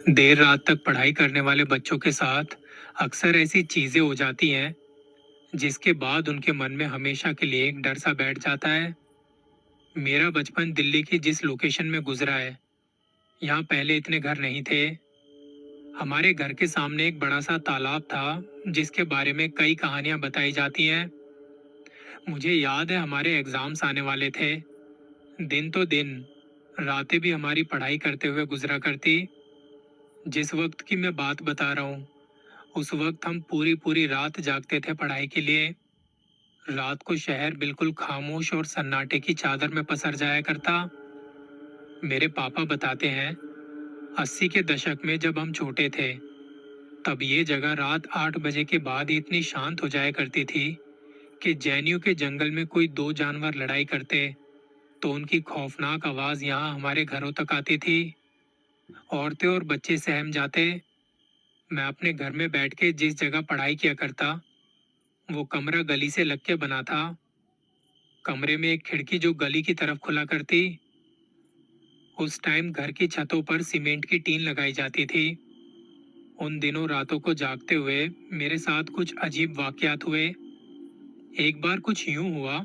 देर रात तक पढ़ाई करने वाले बच्चों के साथ अक्सर ऐसी चीजें हो जाती हैं जिसके बाद उनके मन में हमेशा के लिए एक डर सा बैठ जाता है। मेरा बचपन दिल्ली की जिस लोकेशन में गुजरा है, यहाँ पहले इतने घर नहीं थे। हमारे घर के सामने एक बड़ा सा तालाब था जिसके बारे में कई कहानियां बताई जाती हैं। मुझे याद है हमारे एग्जाम्स आने वाले थे। दिन तो दिन, रातें भी हमारी पढ़ाई करते हुए गुजरा करती। जिस वक्त की मैं बात बता रहा हूँ, उस वक्त हम पूरी पूरी रात जागते थे पढ़ाई के लिए। रात को शहर बिल्कुल खामोश और सन्नाटे की चादर में पसर जाया करता। मेरे पापा बताते हैं, 80 के दशक में जब हम छोटे थे, तब ये जगह रात 8 बजे के बाद ही इतनी शांत हो जाया करती थी कि जैनियों के जंगल में कोई दो जानवर लड़ाई करते तो उनकी खौफनाक आवाज यहाँ हमारे घरों तक आती थी। औरतें और बच्चे सहम जाते। मैं अपने घर में बैठ के जिस जगह पढ़ाई किया करता, वो कमरा गली से लग के बना था। कमरे में एक खिड़की जो गली की तरफ खुला करती। उस टाइम घर की छतों पर सीमेंट की टीन लगाई जाती थी। उन दिनों रातों को जागते हुए मेरे साथ कुछ अजीब वाकयात हुए। एक बार कुछ यूं हुआ,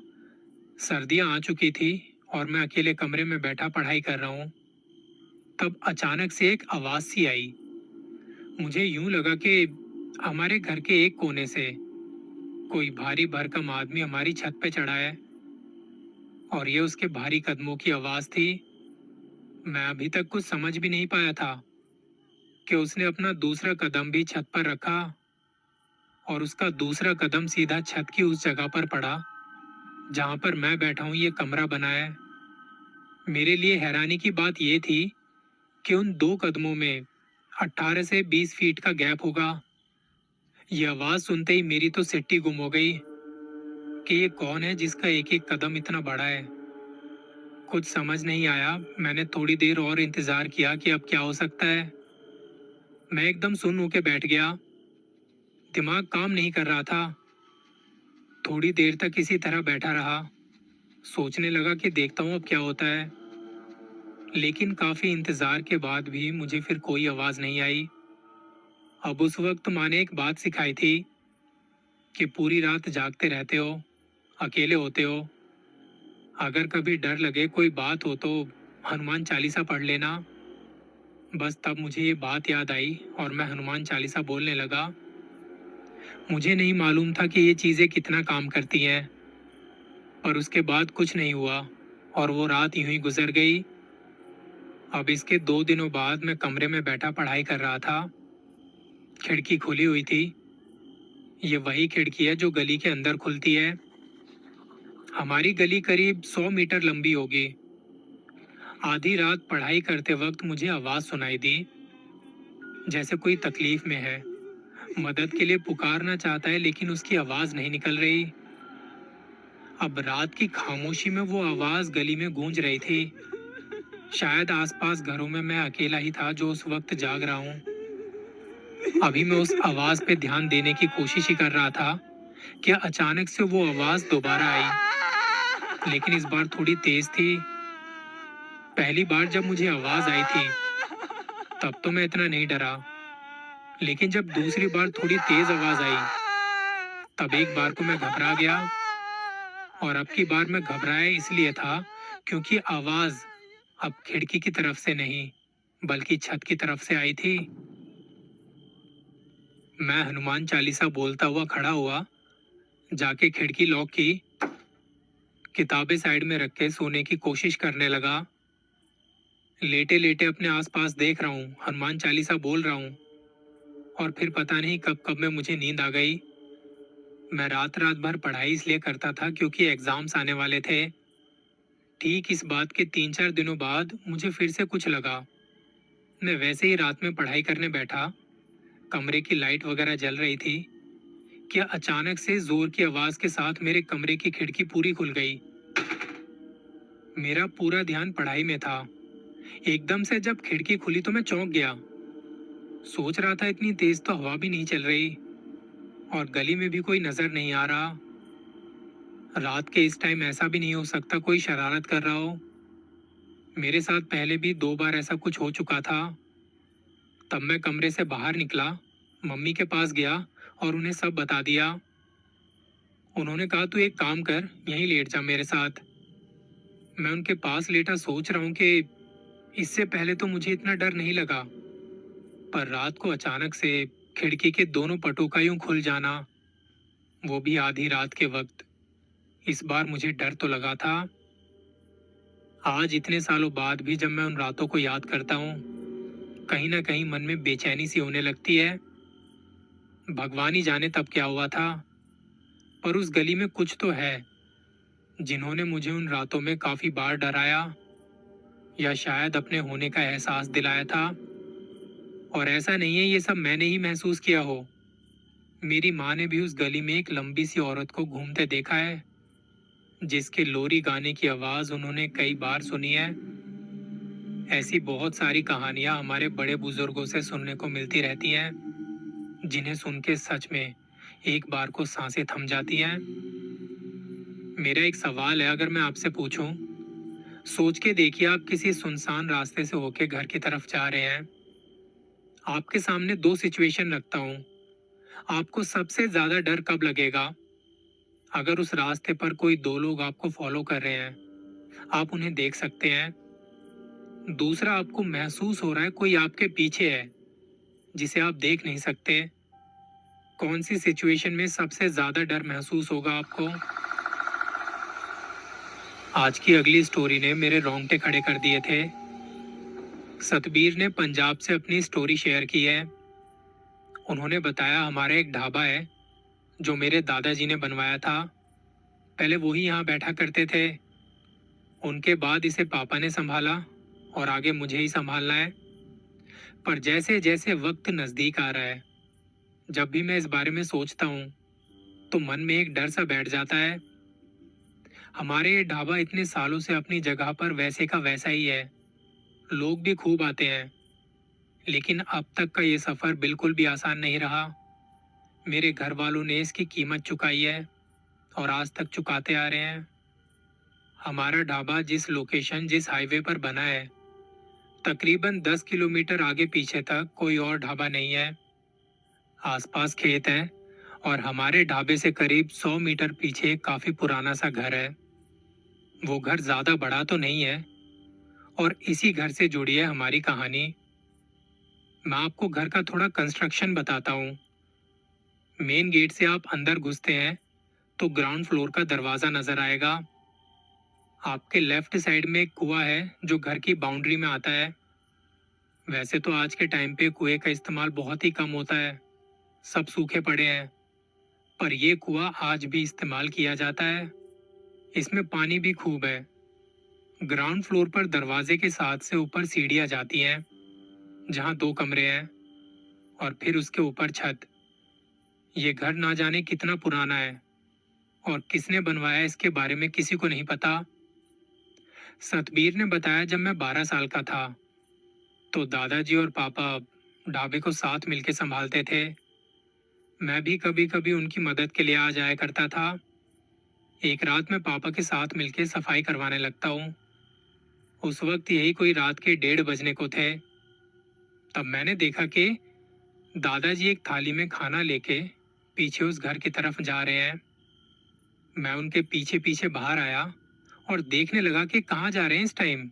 सर्दियां आ चुकी थी और मैं अकेले कमरे में बैठा पढ़ाई कर रहा हूँ। तब अचानक से एक आवाज सी आई। मुझे यूं लगा कि हमारे घर के एक कोने से कोई भारी भरकम आदमी हमारी छत पे चढ़ा है, और ये उसके भारी कदमों की आवाज थी। मैं अभी तक कुछ समझ भी नहीं पाया था कि उसने अपना दूसरा कदम भी छत पर रखा, और उसका दूसरा कदम सीधा छत की उस जगह पर पड़ा जहां पर मैं बैठा हूं। ये कमरा बना है। मेरे लिए हैरानी की बात यह थी कि उन दो कदमों में 18 से 20 फीट का गैप होगा। ये आवाज सुनते ही मेरी तो सिट्टी गुम हो गई कि ये कौन है जिसका एक एक कदम इतना बड़ा है। कुछ समझ नहीं आया। मैंने थोड़ी देर और इंतजार किया कि अब क्या हो सकता है। मैं एकदम सुन्न होके बैठ गया। दिमाग काम नहीं कर रहा था। थोड़ी देर तक इसी तरह बैठा रहा, सोचने लगा कि देखता हूँ अब क्या होता है। लेकिन काफी इंतजार के बाद भी मुझे फिर कोई आवाज नहीं आई। अब उस वक्त माँ ने एक बात सिखाई थी कि पूरी रात जागते रहते हो, अकेले होते हो। अगर कभी डर लगे, कोई बात हो तो हनुमान चालीसा पढ़ लेना। बस तब मुझे ये बात याद आई और मैं हनुमान चालीसा बोलने लगा। मुझे नहीं मालूम था कि ये चीजें कितना काम करती हैं, पर उसके बाद कुछ नहीं हुआ और वो रात यूं ही गुजर गई। अब इसके 2 दिनों बाद मैं कमरे में बैठा पढ़ाई कर रहा था। खिड़की खुली हुई थी। ये वही खिड़की है जो गली के अंदर खुलती है। हमारी गली करीब 100 मीटर लंबी होगी। आधी रात पढ़ाई करते वक्त मुझे आवाज सुनाई दी, जैसे कोई तकलीफ में है, मदद के लिए पुकारना चाहता है लेकिन उसकी आवाज नहीं निकल रही। अब रात की खामोशी में वो आवाज गली में गूंज रही थी। शायद आसपास घरों में मैं अकेला ही था जो उस वक्त जाग रहा हूँ। अभी मैं उस आवाज पे ध्यान देने की कोशिश ही कर रहा था कि अचानक से वो आवाज दोबारा आई, लेकिन इस बार थोड़ी तेज थी। पहली बार जब मुझे आवाज आई थी तब तो मैं इतना नहीं डरा, लेकिन जब दूसरी बार थोड़ी तेज आवाज आई तब एक बार को मैं घबरा गया। और अब की बार मैं घबराया इसलिए था क्योंकि आवाज अब खिड़की की तरफ से नहीं, बल्कि छत की तरफ से आई थी। मैं हनुमान चालीसा बोलता हुआ खड़ा हुआ, जाके खिड़की लॉक की, किताबें साइड में रख के सोने की कोशिश करने लगा। लेटे लेटे अपने आसपास देख रहा हूँ, हनुमान चालीसा बोल रहा हूँ, और फिर पता नहीं कब कब में मुझे नींद आ गई। मैं रात रात भर पढ़ाई इसलिए करता था क्योंकि एग्जाम्स आने वाले थे। ठीक इस बात के 3-4 दिनों बाद मुझे फिर से कुछ लगा। मैं वैसे ही रात में पढ़ाई करने बैठा, कमरे की लाइट वगैरह जल रही थी, क्या अचानक से जोर की आवाज के साथ मेरे कमरे की खिड़की पूरी खुल गई। मेरा पूरा ध्यान पढ़ाई में था। एकदम से जब खिड़की खुली तो मैं चौंक गया। सोच रहा था इतनी तेज तो हवा भी नहीं चल रही और गली में भी कोई नजर नहीं आ रहा। रात के इस टाइम ऐसा भी नहीं हो सकता कोई शरारत कर रहा हो। मेरे साथ पहले भी 2 बार ऐसा कुछ हो चुका था। तब मैं कमरे से बाहर निकला, मम्मी के पास गया और उन्हें सब बता दिया। उन्होंने कहा तू एक काम कर, यहीं लेट जा मेरे साथ। मैं उनके पास लेटा सोच रहा हूँ कि इससे पहले तो मुझे इतना डर नहीं लगा, पर रात को अचानक से खिड़की के दोनों पटों का यूं खुल जाना, वो भी आधी रात के वक्त, इस बार मुझे डर तो लगा था। आज इतने सालों बाद भी जब मैं उन रातों को याद करता हूँ, कहीं ना कहीं मन में बेचैनी सी होने लगती है। भगवान ही जाने तब क्या हुआ था, पर उस गली में कुछ तो है जिन्होंने मुझे उन रातों में काफी बार डराया, या शायद अपने होने का एहसास दिलाया था। और ऐसा नहीं है ये सब मैंने ही महसूस किया हो, मेरी माँ ने भी उस गली में एक लंबी सी औरत को घूमते देखा है, जिसके लोरी गाने की आवाज उन्होंने कई बार सुनी है। ऐसी बहुत सारी कहानियां हमारे बड़े बुजुर्गों से सुनने को मिलती रहती हैं, जिन्हें सुन के सच में एक बार को सांसें थम जाती हैं। मेरा एक सवाल है, अगर मैं आपसे पूछूं, सोच के देखिए आप किसी सुनसान रास्ते से होके घर की तरफ जा रहे हैं। आपके सामने दो सिचुएशन रखता हूं, आपको सबसे ज्यादा डर कब लगेगा? अगर उस रास्ते पर कोई दो लोग आपको फॉलो कर रहे हैं, आप उन्हें देख सकते हैं। दूसरा, आपको महसूस हो रहा है कोई आपके पीछे है जिसे आप देख नहीं सकते। कौन सी सिचुएशन में सबसे ज्यादा डर महसूस होगा आपको? आज की अगली स्टोरी ने मेरे रोंगटे खड़े कर दिए थे। सतबीर ने पंजाब से अपनी स्टोरी शेयर की है। उन्होंने बताया हमारा एक ढाबा है जो मेरे दादाजी ने बनवाया था। पहले वही यहाँ बैठा करते थे, उनके बाद इसे पापा ने संभाला और आगे मुझे ही संभालना है। पर जैसे जैसे वक्त नजदीक आ रहा है, जब भी मैं इस बारे में सोचता हूँ तो मन में एक डर सा बैठ जाता है। हमारे ये ढाबा इतने सालों से अपनी जगह पर वैसे का वैसा ही है, लोग भी खूब आते हैं, लेकिन अब तक का ये सफर बिल्कुल भी आसान नहीं रहा। मेरे घर वालों ने इसकी कीमत चुकाई है और आज तक चुकाते आ रहे हैं। हमारा ढाबा जिस लोकेशन, जिस हाईवे पर बना है, तकरीबन 10 किलोमीटर आगे पीछे तक कोई और ढाबा नहीं है। आसपास खेत हैं और हमारे ढाबे से करीब 100 मीटर पीछे एक काफी पुराना सा घर है। वो घर ज्यादा बड़ा तो नहीं है और इसी घर से जुड़ी है हमारी कहानी। मैं आपको घर का थोड़ा कंस्ट्रक्शन बताता हूँ। मेन गेट से आप अंदर घुसते हैं तो ग्राउंड फ्लोर का दरवाजा नजर आएगा। आपके लेफ्ट साइड में एक कुआं है जो घर की बाउंड्री में आता है। वैसे तो आज के टाइम पे कुएं का इस्तेमाल बहुत ही कम होता है, सब सूखे पड़े हैं, पर यह कुआं आज भी इस्तेमाल किया जाता है। इसमें पानी भी खूब है। ग्राउंड फ्लोर पर दरवाजे के साथ से ऊपर सीढ़ियां जाती हैं, जहां दो कमरे हैं, और फिर उसके ऊपर छत। ये घर ना जाने कितना पुराना है और किसने बनवाया इसके बारे में किसी को नहीं पता। सतबीर ने बताया जब मैं 12 साल का था तो दादाजी और पापा ढाबे को साथ मिलके संभालते थे। मैं भी कभी कभी उनकी मदद के लिए आ जाया करता था। एक रात मैं पापा के साथ मिलके सफाई करवाने लगता हूँ। उस वक्त यही कोई रात के 1:30 बजने को थे। तब मैंने देखा कि दादाजी एक थाली में खाना लेके पीछे उस घर की तरफ जा रहे हैं। मैं उनके पीछे पीछे बाहर आया और देखने लगा कि कहाँ जा रहे हैं इस टाइम।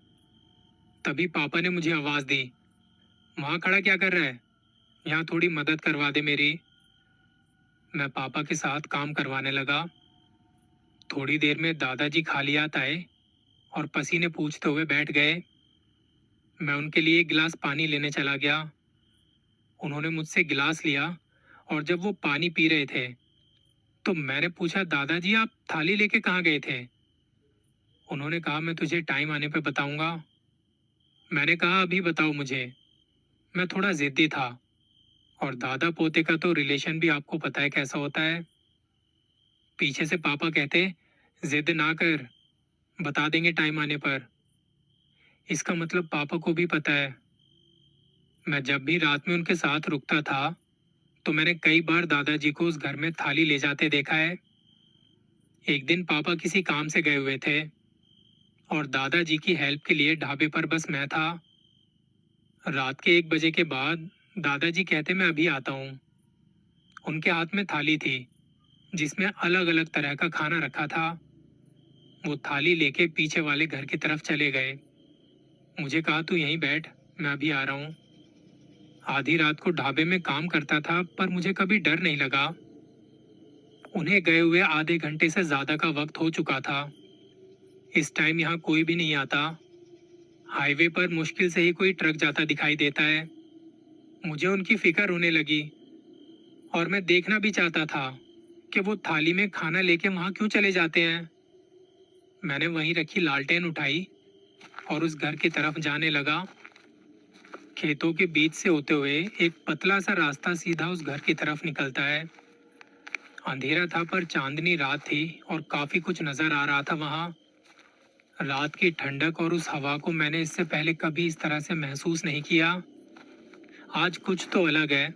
तभी पापा ने मुझे आवाज दी, वहां खड़ा क्या कर रहा है, यहाँ थोड़ी मदद करवा दे मेरी। मैं पापा के साथ काम करवाने लगा। थोड़ी देर में दादाजी खाली हाथ आए और पसीने पूछते हुए बैठ गए। मैं उनके लिए एक गिलास पानी लेने चला गया। उन्होंने मुझसे गिलास लिया और जब वो पानी पी रहे थे तो मैंने पूछा, दादाजी आप थाली लेके कहाँ गए थे? उन्होंने कहा, मैं तुझे टाइम आने पे बताऊंगा। मैंने कहा, अभी बताओ मुझे। मैं थोड़ा जिद्दी था और दादा पोते का तो रिलेशन भी आपको पता है कैसा होता है। पीछे से पापा कहते, जिद ना कर, बता देंगे टाइम आने पर। इसका मतलब पापा को भी पता है। मैं जब भी रात में उनके साथ रुकता था तो मैंने कई बार दादाजी को उस घर में थाली ले जाते देखा है। एक दिन पापा किसी काम से गए हुए थे और दादाजी की हेल्प के लिए ढाबे पर बस मैं था। रात के 1 बजे के बाद दादाजी कहते मैं अभी आता हूँ। उनके हाथ में थाली थी जिसमें अलग अलग तरह का खाना रखा था। वो थाली लेके पीछे वाले घर की तरफ चले गए। मुझे कहा तू यहीं बैठ, मैं अभी आ रहा हूँ। आधी रात को ढाबे में काम करता था पर मुझे कभी डर नहीं लगा। उन्हें गए हुए आधे घंटे से ज्यादा का वक्त हो चुका था। इस टाइम यहाँ कोई भी नहीं आता। हाईवे पर मुश्किल से ही कोई ट्रक जाता दिखाई देता है। मुझे उनकी फिक्र होने लगी और मैं देखना भी चाहता था कि वो थाली में खाना लेके वहां क्यों चले जाते हैं। मैंने वहीं रखी लालटेन उठाई और उस घर की तरफ जाने लगा। खेतों के बीच से होते हुए एक पतला सा रास्ता सीधा उस घर की तरफ निकलता है। अंधेरा था पर चांदनी रात थी और काफी कुछ नजर आ रहा था वहां। रात की ठंडक और उस हवा को मैंने इससे पहले कभी इस तरह से महसूस नहीं किया। आज कुछ तो अलग है।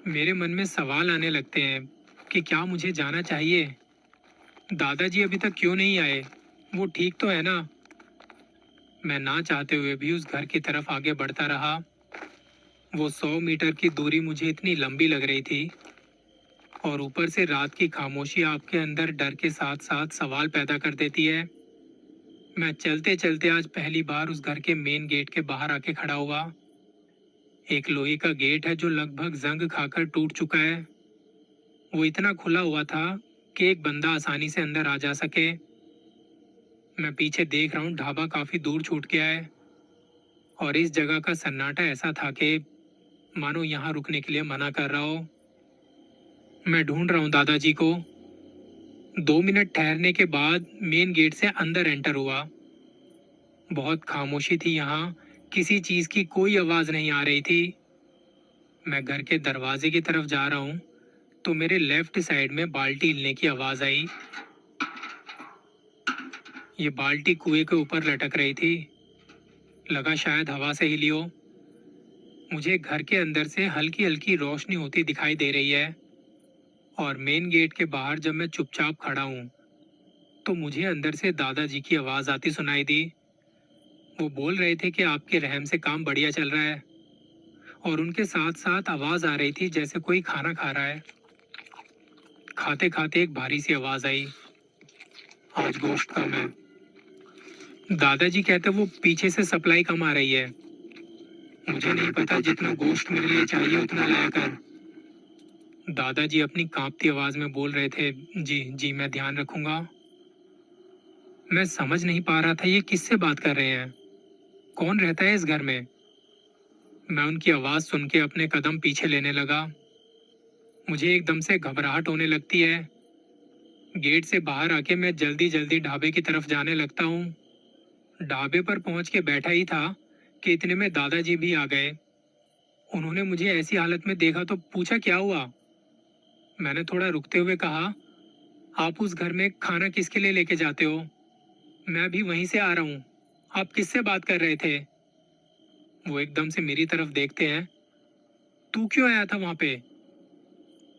मेरे मन में सवाल आने लगते हैं कि क्या मुझे जाना चाहिए। दादाजी अभी तक क्यों नहीं आए? वो ठीक तो है ना? मैं ना चाहते हुए भी उस घर की तरफ आगे बढ़ता रहा। वो 100 मीटर की दूरी मुझे इतनी लंबी लग रही थी और ऊपर से रात की खामोशी आपके अंदर डर के साथ साथ सवाल पैदा कर देती है। मैं चलते चलते आज पहली बार उस घर के मेन गेट के बाहर आके खड़ा हुआ। एक लोहे का गेट है जो लगभग जंग खाकर टूट चुका है। वो इतना खुला हुआ था कि एक बंदा आसानी से अंदर आ जा सके। मैं पीछे देख रहा हूँ, ढाबा काफी दूर छूट गया है और इस जगह का सन्नाटा ऐसा था कि मानो यहाँ रुकने के लिए मना कर रहा हो। मैं ढूंढ रहा हूँ दादाजी को। 2 मिनट ठहरने के बाद मेन गेट से अंदर एंटर हुआ। बहुत खामोशी थी यहाँ, किसी चीज की कोई आवाज नहीं आ रही थी। मैं घर के दरवाजे की तरफ जा रहा हूँ तो मेरे लेफ्ट साइड में बाल्टी हिलने की आवाज आई। ये बाल्टी कुएं के ऊपर लटक रही थी। लगा शायद हवा से हिली हो। मुझे घर के अंदर से हल्की हल्की रोशनी होती दिखाई दे रही है और मेन गेट के बाहर जब मैं चुपचाप खड़ा हूँ तो मुझे अंदर से दादाजी की आवाज आती सुनाई दी। वो बोल रहे थे कि आपके रहम से काम बढ़िया चल रहा है और उनके साथ साथ आवाज आ रही थी जैसे कोई खाना खा रहा है। खाते खाते एक भारी सी आवाज आई, आज गोश्त कम है। दादाजी कहते वो पीछे से सप्लाई कम आ रही है। मुझे नहीं पता, जितना गोश्त मेरे लिए चाहिए उतना लाया कर। दादाजी अपनी कांपती आवाज में बोल रहे थे, जी जी मैं ध्यान रखूंगा। मैं समझ नहीं पा रहा था ये किससे बात कर रहे हैं, कौन रहता है इस घर में। मैं उनकी आवाज सुन के अपने कदम पीछे लेने लगा। मुझे एकदम से घबराहट होने लगती है। गेट से बाहर आके मैं जल्दी जल्दी ढाबे की तरफ जाने लगता हूँ। ढाबे पर पहुंच के बैठा ही था कि इतने में दादाजी भी आ गए। उन्होंने मुझे ऐसी हालत में देखा तो पूछा क्या हुआ। मैंने थोड़ा रुकते हुए कहा, आप उस घर में खाना किसके लिए लेके जाते हो? मैं भी वहीं से आ रहा हूँ। आप किससे बात कर रहे थे? वो एकदम से मेरी तरफ देखते हैं। तू क्यों आया था वहां पे?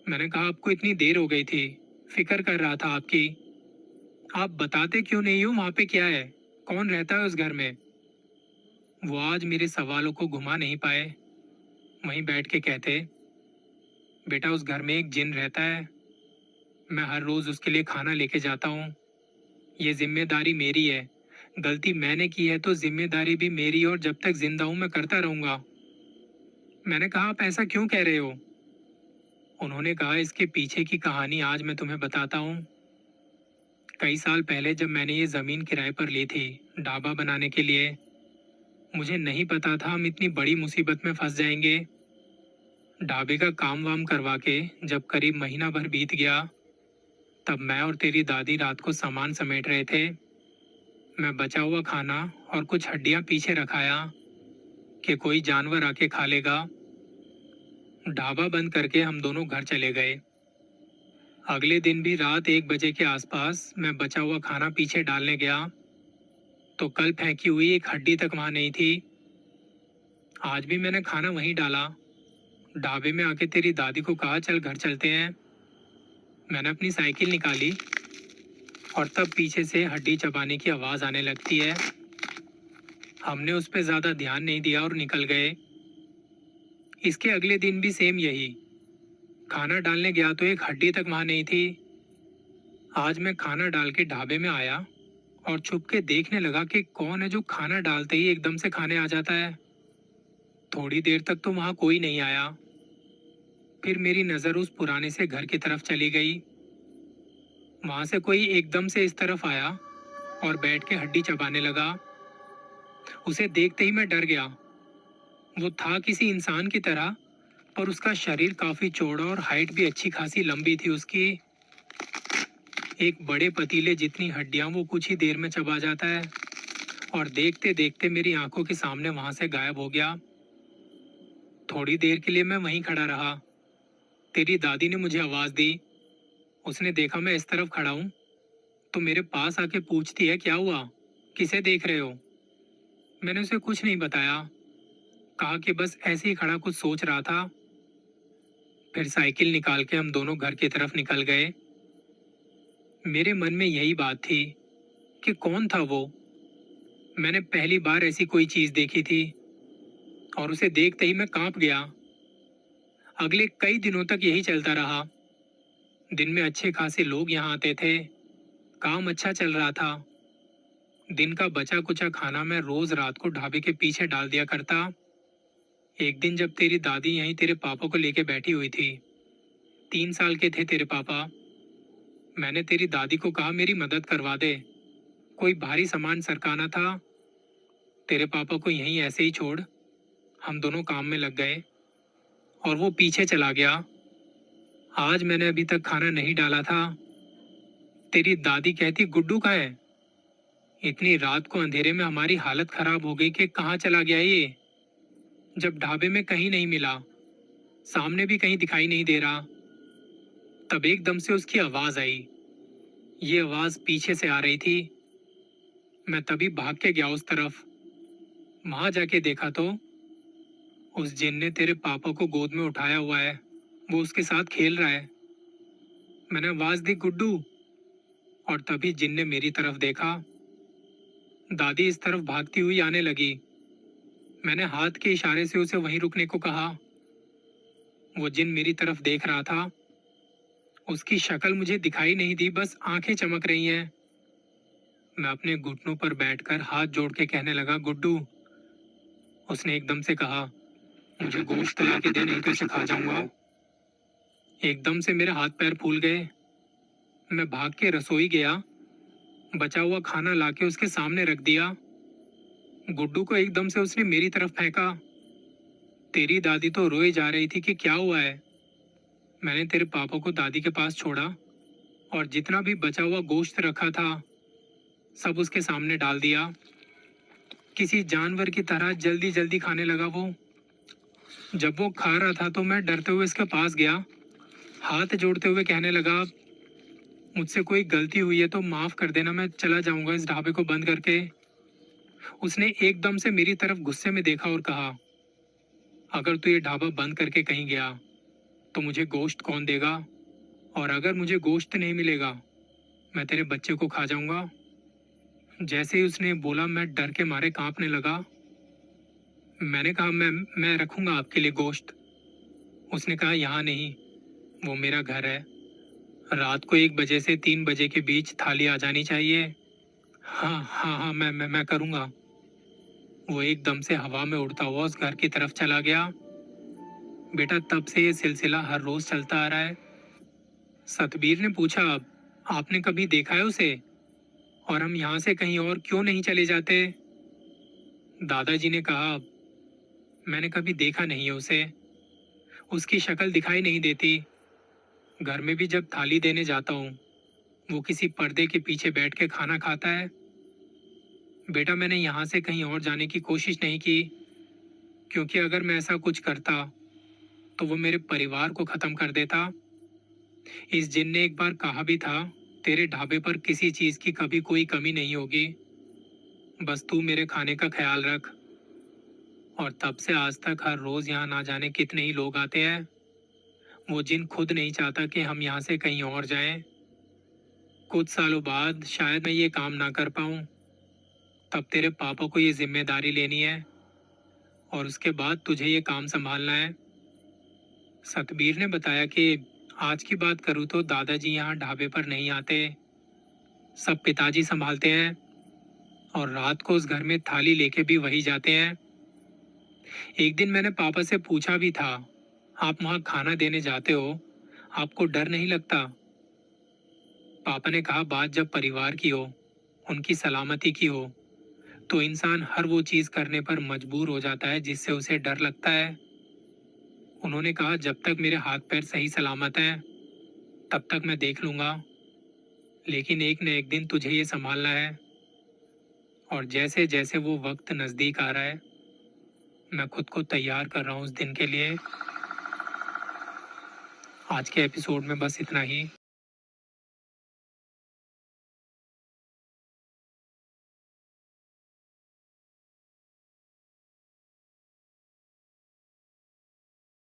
मैंने कहा आपको इतनी देर हो गई थी, फिक्र कर रहा था आपकी। आप बताते क्यों नहीं हो वहां पे क्या है, कौन रहता है उस घर में? वो आज मेरे सवालों को घुमा नहीं पाए। वहीं बैठ के कहते, बेटा उस घर में एक जिन रहता है। मैं हर रोज उसके लिए खाना लेके जाता हूँ। ये जिम्मेदारी मेरी है। गलती मैंने की है तो जिम्मेदारी भी मेरी, और जब तक जिंदा हूं मैं करता रहूंगा। मैंने कहा आप ऐसा क्यों कह रहे हो? उन्होंने कहा इसके पीछे की कहानी आज मैं तुम्हें बताता हूँ। कई साल पहले जब मैंने ये जमीन किराए पर ली थी ढाबा बनाने के लिए, मुझे नहीं पता था हम इतनी बड़ी मुसीबत में फंस जाएंगे। ढाबे का काम वाम करवा के जब करीब महीना भर बीत गया, तब मैं और तेरी दादी रात को सामान समेट रहे थे। मैं बचा हुआ खाना और कुछ हड्डियां पीछे रखाया कि कोई जानवर आके खा लेगा। ढाबा बंद करके हम दोनों घर चले गए। अगले दिन भी रात 1 बजे के आसपास मैं बचा हुआ खाना पीछे डालने गया तो कल फेंकी हुई एक हड्डी तक वहां नहीं थी। आज भी मैंने खाना वहीं डाला। ढाबे में आके तेरी दादी को कहा चल घर चलते हैं। मैंने अपनी साइकिल निकाली और तब पीछे से हड्डी चबाने की आवाज आने लगती है। हमने उस पर ज्यादा ध्यान नहीं दिया और निकल गए। इसके अगले दिन भी सेम यही। खाना डालने गया तो एक हड्डी तक वहां नहीं थी। आज मैं खाना डाल के ढाबे में आया और छुप के देखने लगा कि कौन है जो खाना डालते ही एकदम से खाने आ जाता है। थोड़ी देर तक तो वहां कोई नहीं आया। फिर मेरी नजर उस पुराने से घर की तरफ चली गई। वहां से कोई एकदम से इस तरफ आया और बैठ के हड्डी चबाने लगा। उसे देखते ही मैं डर गया। वो था किसी इंसान की तरह, पर उसका शरीर काफी चौड़ा और हाइट भी अच्छी खासी लंबी थी उसकी। एक बड़े पतीले जितनी हड्डियां वो कुछ ही देर में चबा जाता है, और देखते देखते मेरी आंखों के सामने वहां से गायब हो गया। थोड़ी देर के लिए मैं वहीं खड़ा रहा। तेरी दादी ने मुझे आवाज दी। उसने देखा मैं इस तरफ खड़ा हूं तो मेरे पास आके पूछती है, क्या हुआ, किसे देख रहे हो? मैंने उसे कुछ नहीं बताया। कहा कि बस ऐसे ही खड़ा कुछ सोच रहा था। फिर साइकिल निकाल के हम दोनों घर की तरफ निकल गए। मेरे मन में यही बात थी कि कौन था वो। मैंने पहली बार ऐसी कोई चीज देखी थी और उसे देखते ही मैं कांप गया। अगले कई दिनों तक यही चलता रहा। दिन में अच्छे खासे लोग यहाँ आते थे। काम अच्छा चल रहा था। दिन का बचा कुचा खाना मैं रोज रात को ढाबे के पीछे डाल दिया करता। एक दिन जब तेरी दादी यहीं तेरे पापा को लेके बैठी हुई थी, 3 साल के थे तेरे पापा, मैंने तेरी दादी को कहा मेरी मदद करवा दे। कोई भारी सामान सरकाना था। तेरे पापा को यहीं ऐसे ही छोड़ हम दोनों काम में लग गए और वो पीछे चला गया। आज मैंने अभी तक खाना नहीं डाला था। तेरी दादी कहती, गुड्डू कहाँ है? इतनी रात को अंधेरे में हमारी हालत खराब हो गई कि कहाँ चला गया ये। जब ढाबे में कहीं नहीं मिला, सामने भी कहीं दिखाई नहीं दे रहा, तब एकदम से उसकी आवाज आई। ये आवाज पीछे से आ रही थी। मैं तभी भाग के गया उस तरफ। वहां जाके देखा तो उस जिन ने तेरे पापा को गोद में उठाया हुआ है। वो उसके साथ खेल रहा है। मैंने आवाज दी, गुड्डू, और तभी जिन ने मेरी तरफ देखा। दादी इस तरफ भागती हुई आने लगी। मैंने हाथ के इशारे से उसे वहीं रुकने को कहा। वो जिन मेरी तरफ देख रहा था। उसकी शक्ल मुझे दिखाई नहीं दी, बस आंखें चमक रही हैं। मैं अपने घुटनों पर बैठकर हाथ जोड़ के कहने लगा, गुड्डू। उसने एकदम से कहा, मुझे गोश्त ला के दे, नहीं तो इसे खा जाऊंगा। एकदम से मेरे हाथ पैर फूल गए। मैं भाग के रसोई गया। बचा हुआ खाना लाके उसके सामने रख दिया। गुड्डू को एकदम से उसने मेरी तरफ फेंका। तेरी दादी तो रोए जा रही थी कि क्या हुआ है। मैंने तेरे पापा को दादी के पास छोड़ा और जितना भी बचा हुआ गोश्त रखा था सब उसके सामने डाल दिया। किसी जानवर की तरह जल्दी जल्दी खाने लगा वो। जब वो खा रहा था तो मैं डरते हुए इसके पास गया। हाथ जोड़ते हुए कहने लगा, मुझसे कोई गलती हुई है तो माफ कर देना, मैं चला जाऊंगा इस ढाबे को बंद करके। उसने एकदम से मेरी तरफ गुस्से में देखा और कहा, अगर तू ये ढाबा बंद करके कहीं गया तो मुझे गोश्त कौन देगा? और अगर मुझे गोश्त नहीं मिलेगा, मैं तेरे बच्चे को खा जाऊंगा। जैसे ही उसने बोला मैं डर के मारे कांपने लगा। मैंने कहा, मैं रखूंगा आपके लिए गोश्त। उसने कहा, यहाँ नहीं, वो मेरा घर है। रात को 1 बजे से 3 बजे के बीच थाली आ जानी चाहिए। हाँ हाँ हाँ, मैं करूँगा। वो एकदम से हवा में उड़ता हुआ उस घर की तरफ चला गया। बेटा, तब से ये सिलसिला हर रोज चलता आ रहा है। सतबीर ने पूछा, आपने कभी देखा है उसे? और हम यहाँ से कहीं और क्यों नहीं चले जाते? दादाजी ने कहा, मैंने कभी देखा नहीं है उसे। उसकी शक्ल दिखाई नहीं देती। घर में भी जब थाली देने जाता हूँ, वो किसी पर्दे के पीछे बैठ के खाना खाता है। बेटा, मैंने यहाँ से कहीं और जाने की कोशिश नहीं की, क्योंकि अगर मैं ऐसा कुछ करता तो वो मेरे परिवार को खत्म कर देता। इस जिन ने एक बार कहा भी था, तेरे ढाबे पर किसी चीज की कभी कोई कमी नहीं होगी, बस तू मेरे खाने का ख्याल रख। और तब से आज तक हर रोज यहाँ ना जाने कितने ही लोग आते हैं। वो जिन खुद नहीं चाहता कि हम यहाँ से कहीं और जाएं। कुछ सालों बाद शायद मैं ये काम ना कर पाऊं। तब तेरे पापा को ये जिम्मेदारी लेनी है और उसके बाद तुझे ये काम संभालना है। सतबीर ने बताया कि आज की बात करूँ तो दादाजी यहाँ ढाबे पर नहीं आते, सब पिताजी संभालते हैं और रात को उस घर में थाली लेके भी वही जाते हैं। एक दिन मैंने पापा से पूछा भी था, आप वहाँ खाना देने जाते हो, आपको डर नहीं लगता? पापा ने कहा बात जब परिवार की हो, उनकी सलामती की हो, तो इंसान हर वो चीज़ करने पर मजबूर हो जाता है जिससे उसे डर लगता है। उन्होंने कहा जब तक मेरे हाथ पैर सही सलामत हैं, तब तक मैं देख लूंगा, लेकिन एक न एक दिन तुझे ये संभालना है। और जैसे जैसे वो वक्त नज़दीक आ रहा है, मैं खुद को तैयार कर रहा हूँ उस दिन के लिए। आज के एपिसोड में बस इतना ही।